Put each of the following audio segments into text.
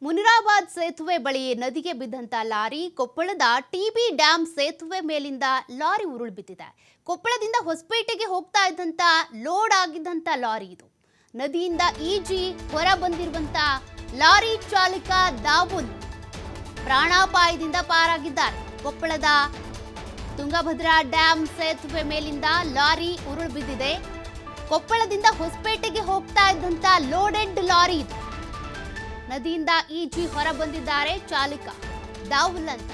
ಮುನಿರಾಬಾದ್ ಸೇತುವೆ ಬಳಿ ನದಿಗೆ ಬಿದ್ದಂತ ಲಾರಿ ಕೊಪ್ಪಳದ ಟಿಬಿ ಡ್ಯಾಂ ಸೇತುವೆ ಮೇಲಿಂದ ಲಾರಿ ಉರುಳು ಬಿದ್ದಿದೆ. ಕೊಪ್ಪಳದಿಂದ ಹೊಸಪೇಟೆಗೆ ಹೋಗ್ತಾ ಇದ್ದಂತ ಲೋಡ್ ಆಗಿದ್ದಂತ ಲಾರಿ ಇದು. ನದಿಯಿಂದ ಈಜಿ ಹೊರ ಬಂದಿರುವಂತ ಲಾರಿ ಚಾಲಕ ದಾವುದ್ ಪ್ರಾಣಾಪಾಯದಿಂದ ಪಾರಾಗಿದ್ದಾರೆ. ಕೊಪ್ಪಳದ ತುಂಗಭದ್ರಾ ಡ್ಯಾಂ ಸೇತುವೆ ಮೇಲಿಂದ ಲಾರಿ ಉರುಳು ಬಿದ್ದಿದೆ. ಕೊಪ್ಪಳದಿಂದ ಹೊಸಪೇಟೆಗೆ ಹೋಗ್ತಾ ಇದ್ದಂತ ಲೋಡೆಡ್ ಲಾರಿ ಇದು. ನದಿಯಿಂದ ಈಜಿ ಹೊರ ಬಂದಿದ್ದಾರೆ ಚಾಲಕ ದಾವುಲ್ ಅಂತ.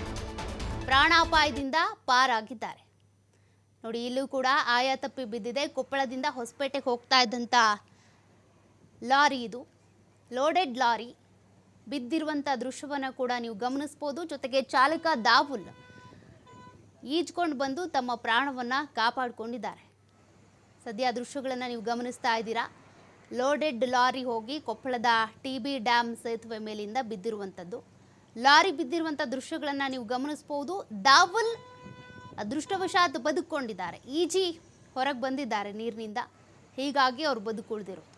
ಪ್ರಾಣಾಪಾಯದಿಂದ ಪಾರಾಗಿದ್ದಾರೆ. ನೋಡಿ, ಇಲ್ಲೂ ಕೂಡ ಆಯ ತಪ್ಪಿ ಬಿದ್ದಿದೆ. ಕೊಪ್ಪಳದಿಂದ ಹೊಸಪೇಟೆಗೆ ಹೋಗ್ತಾ ಇದ್ದಂತ ಲಾರಿ ಇದು, ಲೋಡೆಡ್ ಲಾರಿ ಬಿದ್ದಿರುವಂತ ದೃಶ್ಯವನ್ನು ಕೂಡ ನೀವು ಗಮನಿಸಬಹುದು. ಜೊತೆಗೆ ಚಾಲಕ ದಾವುಲ್ ಈಜ್ಕೊಂಡು ಬಂದು ತಮ್ಮ ಪ್ರಾಣವನ್ನ ಕಾಪಾಡಿಕೊಂಡಿದ್ದಾರೆ. ಸದ್ಯ ದೃಶ್ಯಗಳನ್ನು ನೀವು ಗಮನಿಸ್ತಾ ಇದ್ದೀರಾ. ಲೋಡೆಡ್ ಲಾರಿ ಹೋಗಿ ಕೊಪ್ಪಳದ ಟಿಬಿ ಡ್ಯಾಂ ಸೇತುವೆ ಮೇಲಿಂದ ಬಿದ್ದಿರುವಂಥದ್ದು. ಲಾರಿ ಬಿದ್ದಿರುವಂಥ ದೃಶ್ಯಗಳನ್ನು ನೀವು ಗಮನಿಸಬಹುದು. ದಾವುಲ್ ಅದೃಷ್ಟವಶಾತ್ ಬದುಕೊಂಡಿದ್ದಾರೆ. ಈಜಿ ಹೊರಗೆ ಬಂದಿದ್ದಾರೆ ನೀರಿನಿಂದ, ಹೀಗಾಗಿ ಅವರು ಬದುಕುಳಿದಿರೋದು.